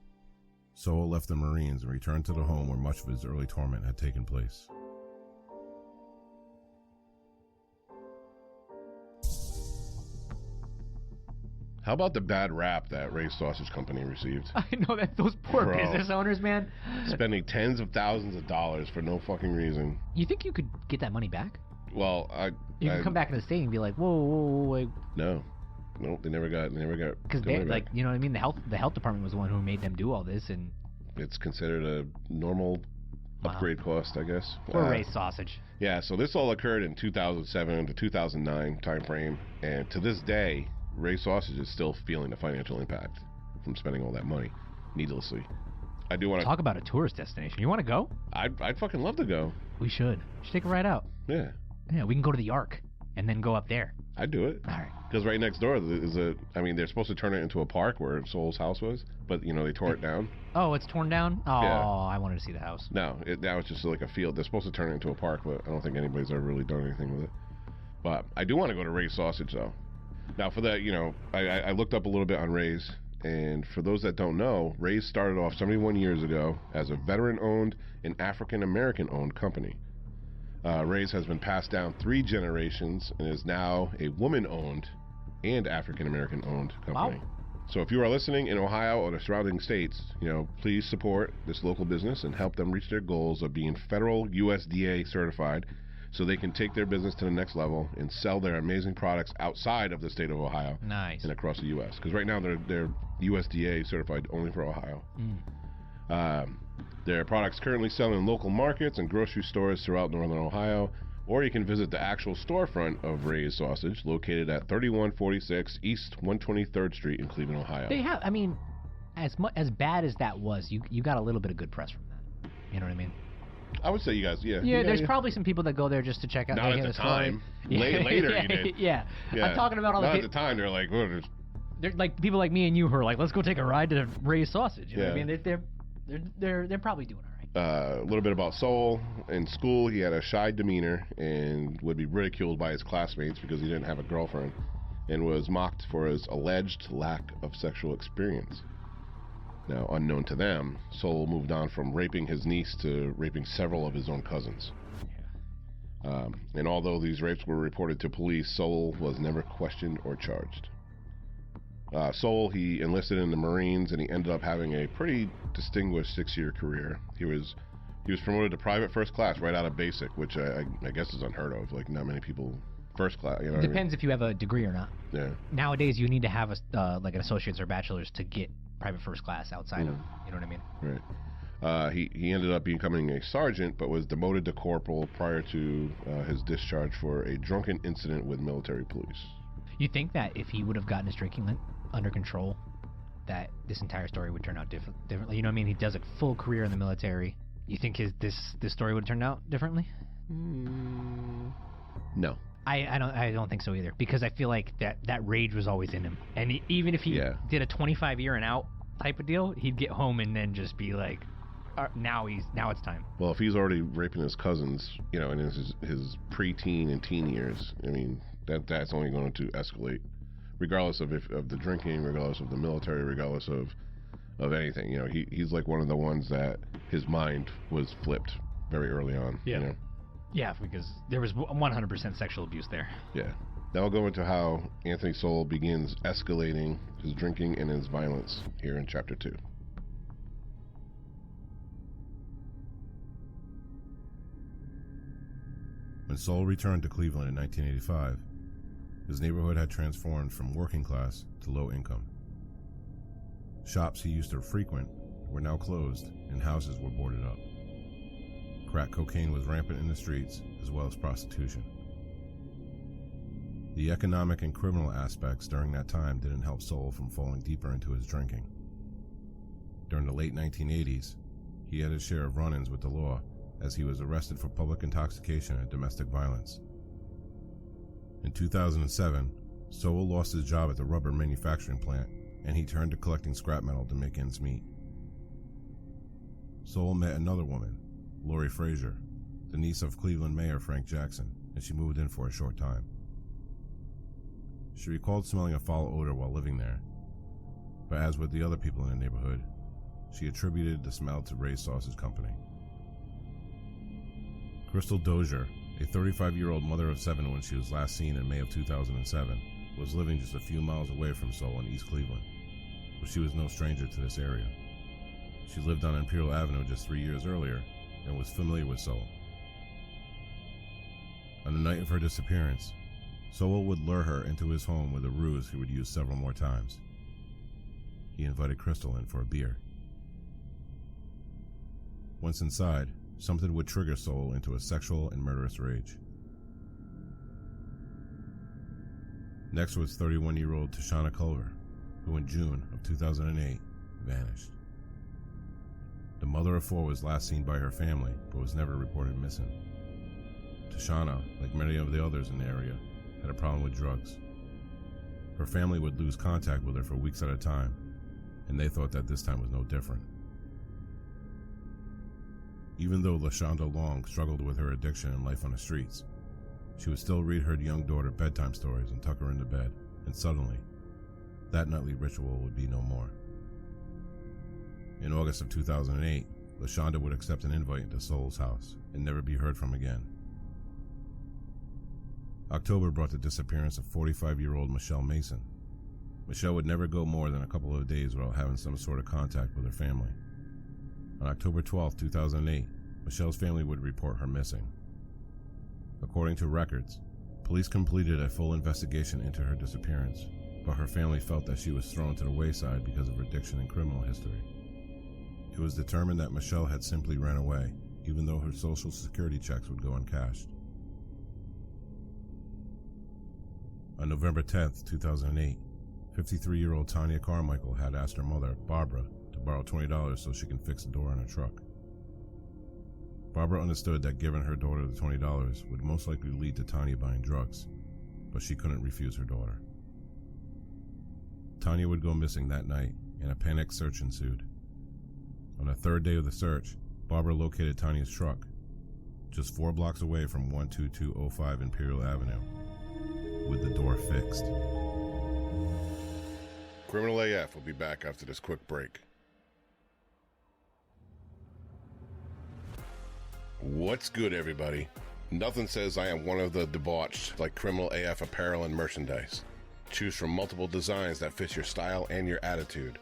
Sowell left the Marines and returned to the home where much of his early torment had taken place. How about the bad rap that Ray's Sausage Company received? I know that those poor business owners, man. Spending tens of thousands of dollars for no fucking reason. You think you could get that money back? Well, you can come back in the state and be like, whoa, wait. No, they never got. Because they, like, you know what I mean. The health department was the one who made them do all this, and it's considered a normal upgrade cost, I guess. For Ray's Sausage. Yeah, so this all occurred in 2007 to 2009 time frame, and to this day, Ray's Sausage is still feeling the financial impact from spending all that money needlessly. I do want to talk about a tourist destination. You want to go? I'd fucking love to go. We should take a ride out. Yeah. Yeah, we can go to the Ark and then go up there. I'd do it. All right. Because right next door is they're supposed to turn it into a park where Sowell's house was, but they tore it down. Oh, it's torn down? Oh, yeah. I wanted to see the house. No, that was just like a field. They're supposed to turn it into a park, but I don't think anybody's ever really done anything with it. But I do want to go to Ray's Sausage, though. Now, for that, I looked up a little bit on Ray's, and for those that don't know, Ray's started off 71 years ago as a veteran-owned and African-American-owned company. Ray's has been passed down 3 generations and is now a woman-owned and African-American-owned company. Wow. So if you are listening in Ohio or the surrounding states, please support this local business and help them reach their goals of being federal USDA certified, so they can take their business to the next level and sell their amazing products outside of the state of Ohio. Nice. And across the U.S. Because right now they're USDA certified only for Ohio. Their products currently sell in local markets and grocery stores throughout northern Ohio, or you can visit the actual storefront of Ray's Sausage, located at 3146 East 123rd Street in Cleveland, Ohio. They have, as bad as that was, you got a little bit of good press from that. You know what I mean? I would say you guys, yeah. Yeah, there's probably some people that go there just to check out. Not at the time. Later you did. Yeah. I'm talking about all the people. Not at the time, they're like, oh, they're like people like me and you who are like, let's go take a ride to Ray's Sausage. You know what I mean? They're probably doing all right. A little bit about Sowell. In school, he had a shy demeanor and would be ridiculed by his classmates because he didn't have a girlfriend, and was mocked for his alleged lack of sexual experience. Now, unknown to them, Sowell moved on from raping his niece to raping several of his own cousins. And although these rapes were reported to police, Sowell was never questioned or charged. Sowell, he enlisted in the Marines, and he ended up having a pretty distinguished 6-year career. He was promoted to private first class right out of basic, which I guess is unheard of. Like, not many people first class. You know, depends if you have a degree or not. Yeah. Nowadays, you need to have like an associate's or bachelor's to get private first class outside of, you know what I mean? Right. He ended up becoming a sergeant, but was demoted to corporal prior to his discharge for a drunken incident with military police. You think that if he would have gotten his drinking under control, that this entire story would turn out differently? You know what I mean? He does a full career in the military. You think this story would have turned out differently? No. I don't think so either, because I feel like that rage was always in him, and even if he did a 25 year and out type of deal, he'd get home and then just be like, now it's time. Well, if he's already raping his cousins, in his pre-teen and teen years, I mean that's only going to escalate, regardless of the drinking, regardless of the military, regardless of anything. He's like one of the ones that his mind was flipped very early on. Yeah. Yeah, because there was 100% sexual abuse there. Yeah. Now we'll go into how Anthony Sowell begins escalating his drinking and his violence here in Chapter 2. When Sowell returned to Cleveland in 1985, his neighborhood had transformed from working class to low income. Shops he used to frequent were now closed, and houses were boarded up. Crack cocaine was rampant in the streets, as well as prostitution. The economic and criminal aspects during that time didn't help Sowell from falling deeper into his drinking. During the late 1980s, he had his share of run-ins with the law, as he was arrested for public intoxication and domestic violence. In 2007, Sowell lost his job at the rubber manufacturing plant, and he turned to collecting scrap metal to make ends meet. Sowell met another woman, Lori Frazier, the niece of Cleveland Mayor Frank Jackson, and she moved in for a short time. She recalled smelling a foul odor while living there, but as with the other people in the neighborhood, she attributed the smell to Ray's Sausage Company. Crystal Dozier, a 35-year-old mother of 7 when she was last seen in May of 2007, was living just a few miles away from Soul in East Cleveland, but she was no stranger to this area. She lived on Imperial Avenue just 3 years earlier and was familiar with Soul. On the night of her disappearance, Soul would lure her into his home with a ruse he would use several more times. He invited Crystal in for a beer. Once inside, something would trigger Soul into a sexual and murderous rage. Next was 31-year-old Tashana Culver, who in June of 2008 vanished. The mother of 4 was last seen by her family, but was never reported missing. Tashana, like many of the others in the area, had a problem with drugs. Her family would lose contact with her for weeks at a time, and they thought that this time was no different. Even though LaShonda Long struggled with her addiction and life on the streets, she would still read her young daughter bedtime stories and tuck her into bed, and suddenly, that nightly ritual would be no more. In August of 2008, LaShonda would accept an invite into Soul's house and never be heard from again. October brought the disappearance of 45-year-old Michelle Mason. Michelle would never go more than a couple of days without having some sort of contact with her family. On October 12, 2008, Michelle's family would report her missing. According to records, police completed a full investigation into her disappearance, but her family felt that she was thrown to the wayside because of her addiction and criminal history. It was determined that Michelle had simply ran away, even though her social security checks would go uncashed. On November 10, 2008, 53-year-old Tanya Carmichael had asked her mother, Barbara, to borrow $20 so she can fix the door on her truck. Barbara understood that giving her daughter the $20 would most likely lead to Tanya buying drugs, but she couldn't refuse her daughter. Tanya would go missing that night, and a panicked search ensued. On the third day of the search, Barbara located Tanya's truck, just 4 blocks away from 12205 Imperial Avenue, with the door fixed. Criminal AF will be back after this quick break. What's good, everybody? Nothing says I am one of the debauched like Criminal AF apparel and merchandise. Choose from multiple designs that fit your style and your attitude.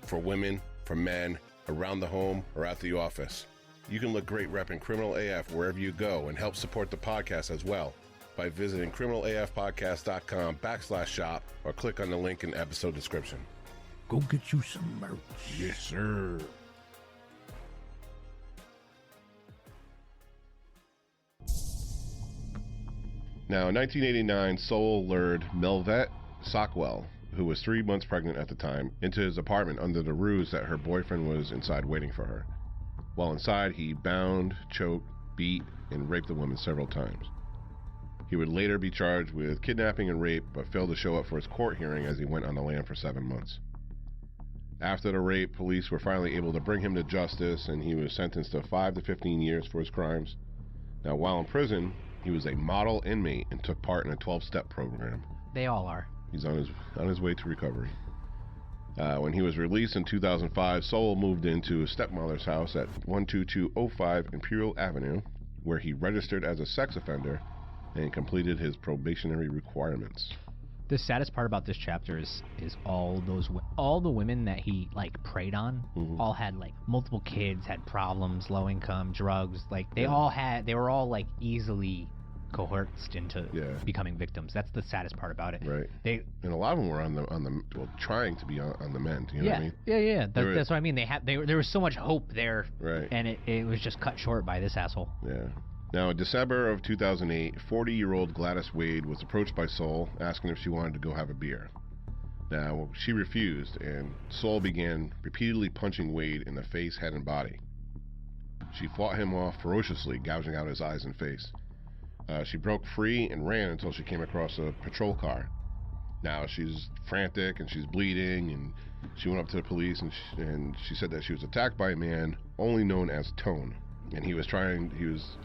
For women, for men, around the home, or at the office. You can look great repping Criminal AF wherever you go and help support the podcast as well by visiting criminalafpodcast.com/shop or click on the link in the episode description. Go get you some merch. Yes, sir. Now, in 1989, Soul lured Melvette Sockwell, who was 3 months pregnant at the time, into his apartment under the ruse that her boyfriend was inside waiting for her. While inside, he bound, choked, beat, and raped the woman several times. He would later be charged with kidnapping and rape, but failed to show up for his court hearing as he went on the lam for 7 months. After the rape, police were finally able to bring him to justice, and he was sentenced to 5 to 15 years for his crimes. Now, while in prison, he was a model inmate and took part in a 12-step program. They all are. He's on his way to recovery. When he was released in 2005, Soul moved into his stepmother's house at 12205 Imperial Avenue, where he registered as a sex offender and completed his probationary requirements. The saddest part about this chapter is all the women that he preyed on, all had multiple kids, had problems, low income, drugs. They were all easily coerced into becoming victims. That's the saddest part about it. Right. And a lot of them were trying to be on the mend. You know what I mean? Yeah. That's what I mean. There was so much hope there. Right. And it was just cut short by this asshole. Yeah. Now, in December of 2008, 40-year-old Gladys Wade was approached by Soul, asking if she wanted to go have a beer. Now, she refused, and Soul began repeatedly punching Wade in the face, head, and body. She fought him off ferociously, gouging out his eyes and face. She broke free and ran until she came across a patrol car. Now, she's frantic, and she's bleeding, and she went up to the police, and she said that she was attacked by a man only known as Tone. and he was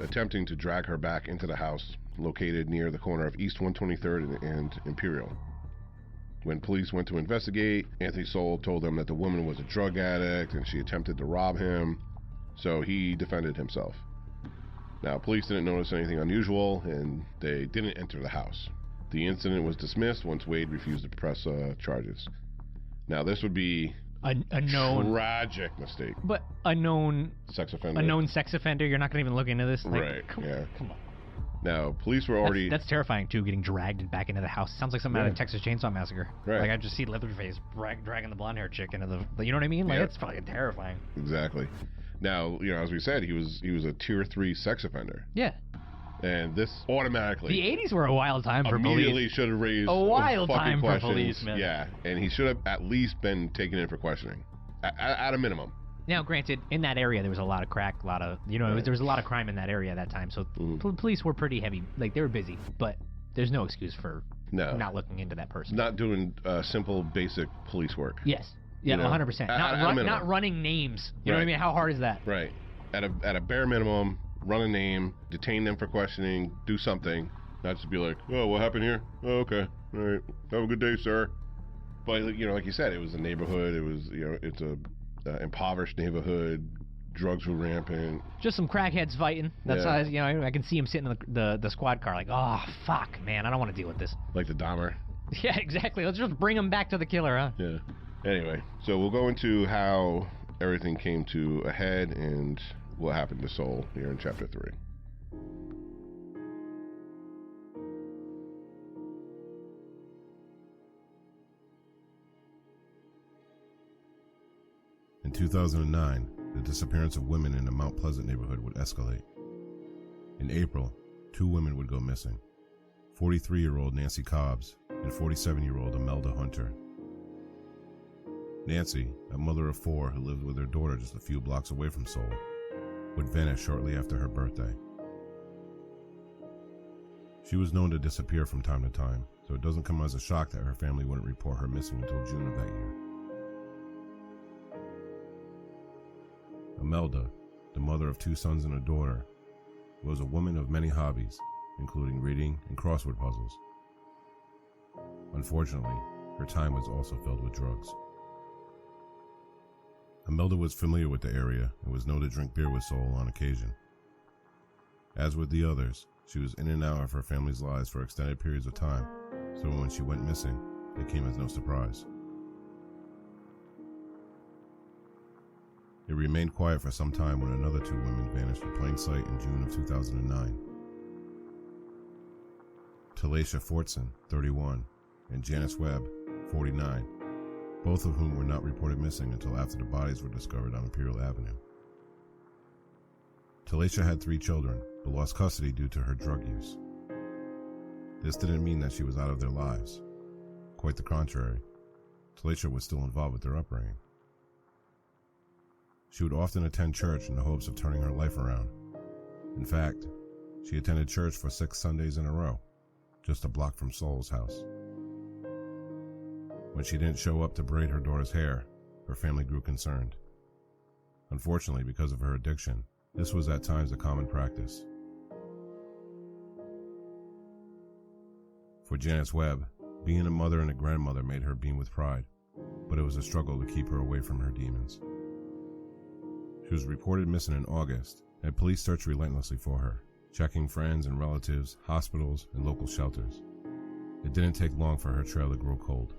attempting to drag her back into the house located near the corner of East 123rd and Imperial. When police went to investigate, Anthony Soule told them that the woman was a drug addict and she attempted to rob him, so he defended himself. Now, police didn't notice anything unusual, and they didn't enter the house. The incident was dismissed once Wade refused to press charges. Now, this would be a known tragic mistake. But a known sex offender. A known sex offender. You're not going to even look into this. Like, right. Come on. Now, police were already... That's terrifying, too, getting dragged back into the house. Sounds like something out of Texas Chainsaw Massacre. Right. Like, I just see Leatherface dragging the blonde-haired chick into the... You know what I mean? Like, it's fucking terrifying. Exactly. Now, as we said, he was a Tier 3 sex offender. Yeah. And this automatically... The 80s were a wild time for police. Immediately should have raised a wild fucking time questions. for police, man. Yeah, and he should have at least been taken in for questioning. At a minimum. Now, granted, in that area, there was a lot of crack, there was a lot of crime in that area at that time, so police were pretty heavy. Like, they were busy, but there's no excuse for not looking into that person. Not doing simple, basic police work. Yes. Yeah, 100%. Not running names. You know what I mean? How hard is that? Right. At a bare minimum, run a name, detain them for questioning, do something. Not just be like, oh, what happened here? Oh, okay. All right. Have a good day, sir. But, like you said, it was a neighborhood. It was, it's a impoverished neighborhood. Drugs were rampant. Just some crackheads fighting. That's how, I can see him sitting in the squad car like, oh, fuck, man, I don't want to deal with this. Like the Dahmer. Yeah, exactly. Let's just bring him back to the killer, huh? Yeah. Anyway, so we'll go into how everything came to a head and what happened to Soule here in Chapter 3. In 2009, the disappearance of women in the Mount Pleasant neighborhood would escalate. In April, 2 women would go missing, 43-year-old Nancy Cobbs and 47-year-old Imelda Hunter. Nancy, a mother of 4 who lived with her daughter just a few blocks away from Soule, would vanish shortly after her birthday. She was known to disappear from time to time, so it doesn't come as a shock that her family wouldn't report her missing until June of that year. Imelda, the mother of 2 sons and a daughter, was a woman of many hobbies, including reading and crossword puzzles. Unfortunately, her time was also filled with drugs. Imelda was familiar with the area and was known to drink beer with Soule on occasion. As with the others, she was in and out of her family's lives for extended periods of time, so when she went missing, it came as no surprise. It remained quiet for some time when another 2 women vanished in plain sight in June of 2009. Talacia Fortson, 31, and Janice Webb, 49, both of whom were not reported missing until after the bodies were discovered on Imperial Avenue. Talacia had 3 children, but lost custody due to her drug use. This didn't mean that she was out of their lives. Quite the contrary, Talacia was still involved with their upbringing. She would often attend church in the hopes of turning her life around. In fact, she attended church for 6 Sundays in a row, just a block from Soule's house. When she didn't show up to braid her daughter's hair, her family grew concerned. Unfortunately, because of her addiction, this was at times a common practice. For Janice Webb, being a mother and a grandmother made her beam with pride, but it was a struggle to keep her away from her demons. She was reported missing in August, and police searched relentlessly for her, checking friends and relatives, hospitals, and local shelters. It didn't take long for her trail to grow cold.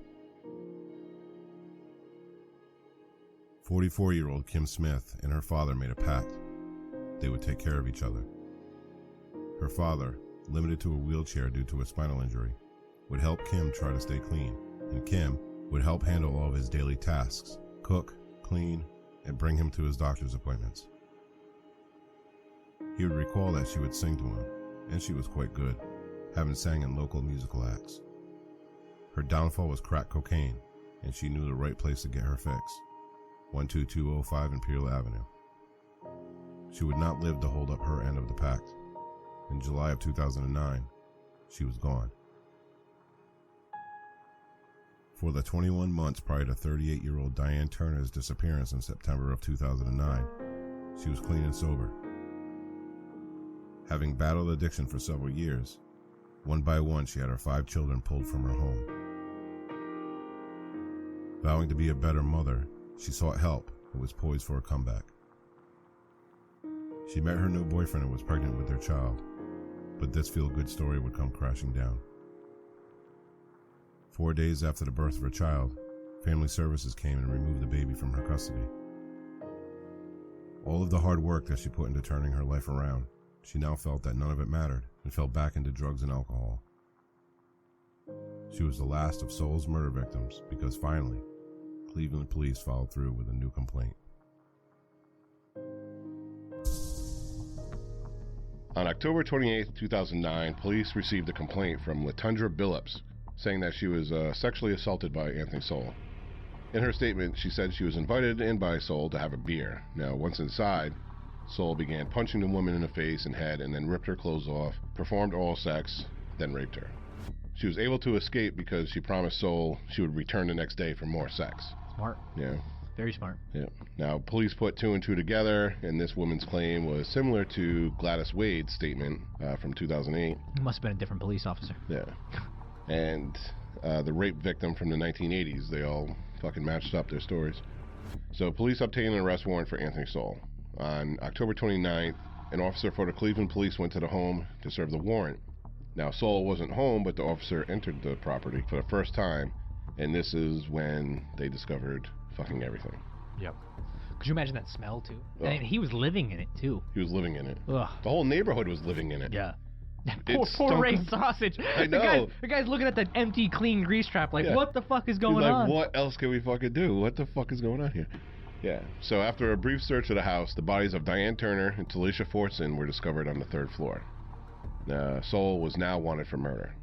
44-year-old Kim Smith and her father made a pact. They would take care of each other. Her father, limited to a wheelchair due to a spinal injury, would help Kim try to stay clean, and Kim would help handle all of his daily tasks, cook, clean, and bring him to his doctor's appointments. He would recall that she would sing to him, and she was quite good, having sang in local musical acts. Her downfall was crack cocaine, and she knew the right place to get her fix, 12205 Imperial Avenue. She would not live to hold up her end of the pact. In July of 2009, she was gone. For the 21 months prior to 38-year-old Diane Turner's disappearance in September of 2009, she was clean and sober, Having battled addiction for several years, one by one she had her 5 children pulled from her home. Vowing to be a better mother, she sought help and was poised for a comeback. She met her new boyfriend and was pregnant with their child, but this feel-good story would come crashing down. 4 days after the birth of her child, family services came and removed the baby from her custody. All of the hard work that she put into turning her life around, she now felt that none of it mattered and fell back into drugs and alcohol. She was the last of Soul's murder victims because finally, Cleveland police followed through with a new complaint. On October 28, 2009, police received a complaint from Latundra Billups saying that she was sexually assaulted by Anthony Soul. In her statement, she said she was invited in by Soul to have a beer. Now, once inside, Soul began punching the woman in the face and head and then ripped her clothes off, performed oral sex, then raped her. She was able to escape because she promised Soul she would return the next day for more sex. Smart. Yeah. Very smart. Yeah. Now, police put 2 and 2 together, and this woman's claim was similar to Gladys Wade's statement from 2008. He must have been a different police officer. Yeah. And the rape victim from the 1980s, they all fucking matched up their stories. So police obtained an arrest warrant for Anthony Soul. On October 29th, an officer for the Cleveland police went to the home to serve the warrant. Now, Soul wasn't home, but the officer entered the property for the first time, and this is when they discovered fucking everything. Yep. Could you imagine that smell, too? Oh. And he was living in it, too. He was living in it. Ugh. The whole neighborhood was living in it. Yeah. It Poor Ray stunk. Sausage. I know. The guy's looking at that empty, clean grease trap like, Yeah. what the fuck is He's going like, on? what else can we fucking do? What the fuck is going on here? Yeah. So after a brief search of the house, the bodies of Diane Turner and Talisha Fortson were discovered on the 3rd floor. Soul was now wanted for murder.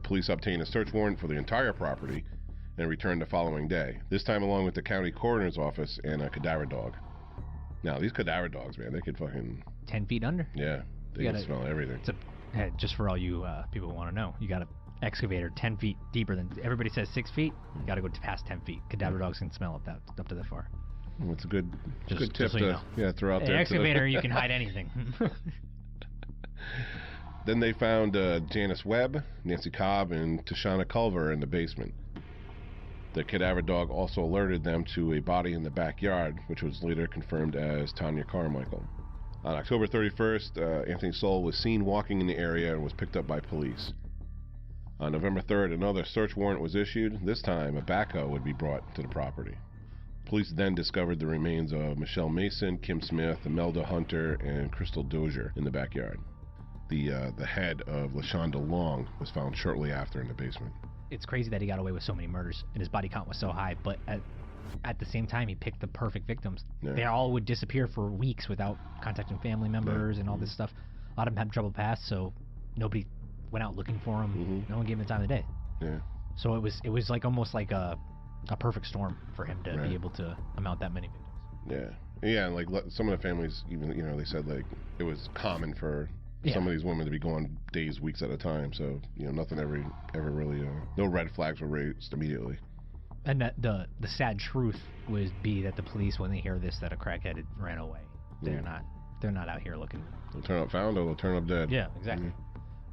Police obtained a search warrant for the entire property and returned the following day, this time along with the county coroner's office and a cadaver dog. Now, these cadaver dogs, man, they could fucking... 10 feet under? Yeah, they can smell everything. Just for all you people who want to know, you got an excavator 10 feet deeper than... Everybody says 6 feet. You got to go past 10 feet. Cadaver dogs can smell up to that far. Well, it's a good tip so you know. throw out there. Excavator, you can hide anything. Then they found Janice Webb, Nancy Cobb, and Tashana Culver in the basement. The cadaver dog also alerted them to a body in the backyard, which was later confirmed as Tanya Carmichael. On October 31st, Anthony Soul was seen walking in the area and was picked up by police. On November 3rd, another search warrant was issued. This time, a backhoe would be brought to the property. Police then discovered the remains of Michelle Mason, Kim Smith, Imelda Hunter, and Crystal Dozier in the backyard. The head of LaShonda Long was found shortly after in the basement. It's crazy that he got away with so many murders and his body count was so high, but at the same time, he picked the perfect victims. Yeah. They all would disappear for weeks without contacting family members and all this stuff. A lot of them had trouble past, so nobody went out looking for them. No one gave him the time of the day. Yeah. So it was like almost like a perfect storm for him to be able to amount that many victims. Yeah, and like some of the families, even they said like it was common for some of these women to be gone days, weeks at a time. So nothing ever really, no red flags were raised immediately. And that the sad truth would be that the police, when they hear this, that a crackhead had ran away, they're not out here looking. They'll turn up found or they'll turn up dead. Yeah, exactly.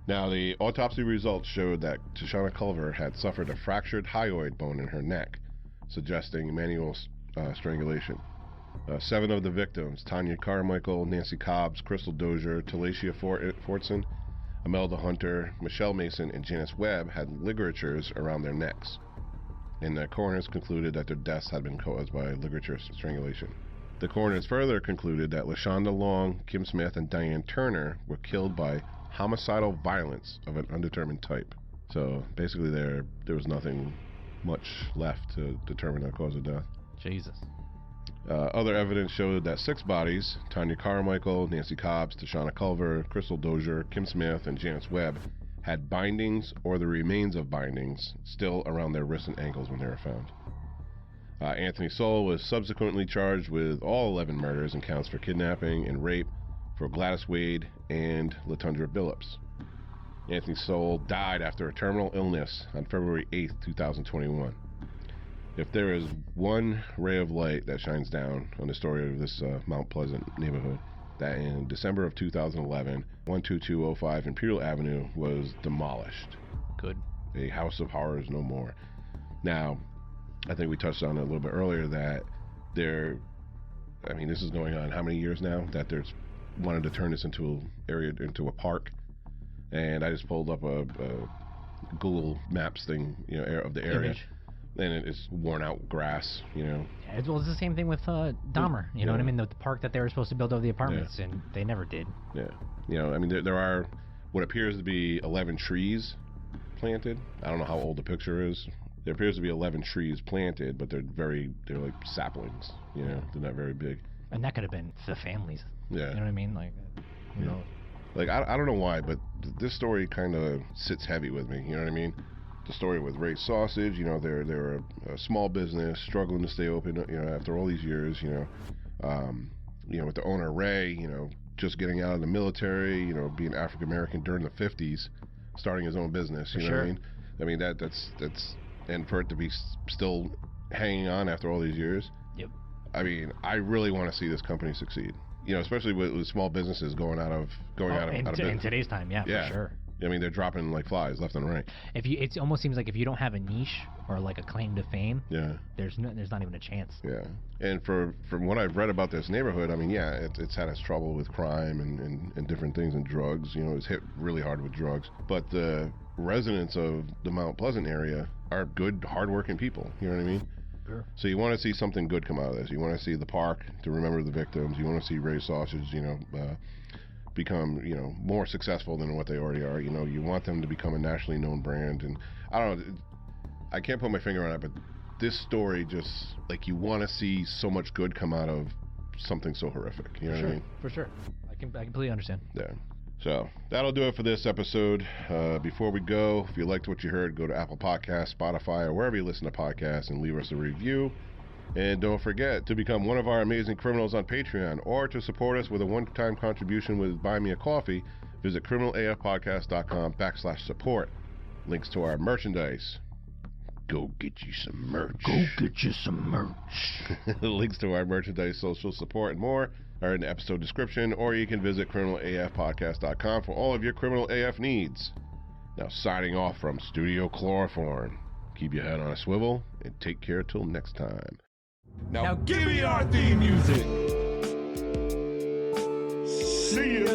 Now, the autopsy results showed that Tashana Culver had suffered a fractured hyoid bone in her neck, suggesting manual strangulation. 7 of the victims, Tanya Carmichael, Nancy Cobbs, Crystal Dozier, Talisha Fortson, Imelda Hunter, Michelle Mason, and Janice Webb, had ligatures around their necks. And the coroners concluded that their deaths had been caused by ligature strangulation. The coroners further concluded that LaShonda Long, Kim Smith, and Diane Turner were killed by homicidal violence of an undetermined type. So basically there was nothing much left to determine the cause of death. Jesus. Other evidence showed that 6 bodies, Tanya Carmichael, Nancy Cobbs, Tashana Culver, Crystal Dozier, Kim Smith, and Janice Webb, had bindings or the remains of bindings still around their wrists and ankles when they were found. Anthony Soul was subsequently charged with all 11 murders and counts for kidnapping and rape for Gladys Wade and Latundra Billups. Anthony Soul died after a terminal illness on February 8th, 2021. If there is one ray of light that shines down on the story of this Mount Pleasant neighborhood, that in December of 2011, 12205 Imperial Avenue was demolished. Good. A house of horrors no more. Now, I think we touched on it a little bit earlier that this is going on how many years now that there's wanted to turn this into a park, and I just pulled up a Google Maps thing, of the area. Image. And it's worn out grass, Yeah, it's the same thing with Dahmer. You know what I mean? The park that they were supposed to build over the apartments, and they never did. Yeah. There are what appears to be 11 trees planted. I don't know how old the picture is. There appears to be 11 trees planted, but they're like saplings. They're not very big. And that could have been the families. Yeah. You know what I mean? Like, who knows? Like, I don't know why, but this story kind of sits heavy with me. You know what I mean? The story with Ray's Sausage, they're a small business struggling to stay open, after all these years, with the owner Ray, just getting out of the military, being African American during the 50s, starting his own business, you know what I mean? I mean, that's and for it to be still hanging on after all these years. Yep. I mean, I really want to see this company succeed. Especially with small businesses going out of business. In today's time, for sure. I mean, they're dropping like flies left and right. It almost seems like if you don't have a niche or like a claim to fame, there's not even a chance. Yeah, and from what I've read about this neighborhood, I mean, it's had its trouble with crime and different things and drugs. It's hit really hard with drugs. But the residents of the Mount Pleasant area are good, hardworking people. You know what I mean? Sure. So you want to see something good come out of this. You want to see the park to remember the victims. You want to see Ray's Sausage, become more successful than what they already are. You want them to become a nationally known brand. And I don't know, I can't put my finger on it, but this story just like you want to see so much good come out of something so horrific. You know what I mean? For sure. I completely understand. Yeah. So that'll do it for this episode. Before we go, if you liked what you heard, go to Apple Podcasts, Spotify, or wherever you listen to podcasts and leave us a review. And don't forget to become one of our amazing criminals on Patreon, or to support us with a one-time contribution with Buy Me a Coffee. Visit criminalafpodcast.com/support. Links to our merchandise. Go get you some merch. Go get you some merch. Links to our merchandise, social support, and more are in the episode description, or you can visit criminalafpodcast.com for all of your criminal AF needs. Now, signing off from Studio Chloroform. Keep your head on a swivel, and take care till next time. Now give me our theme music. See ya.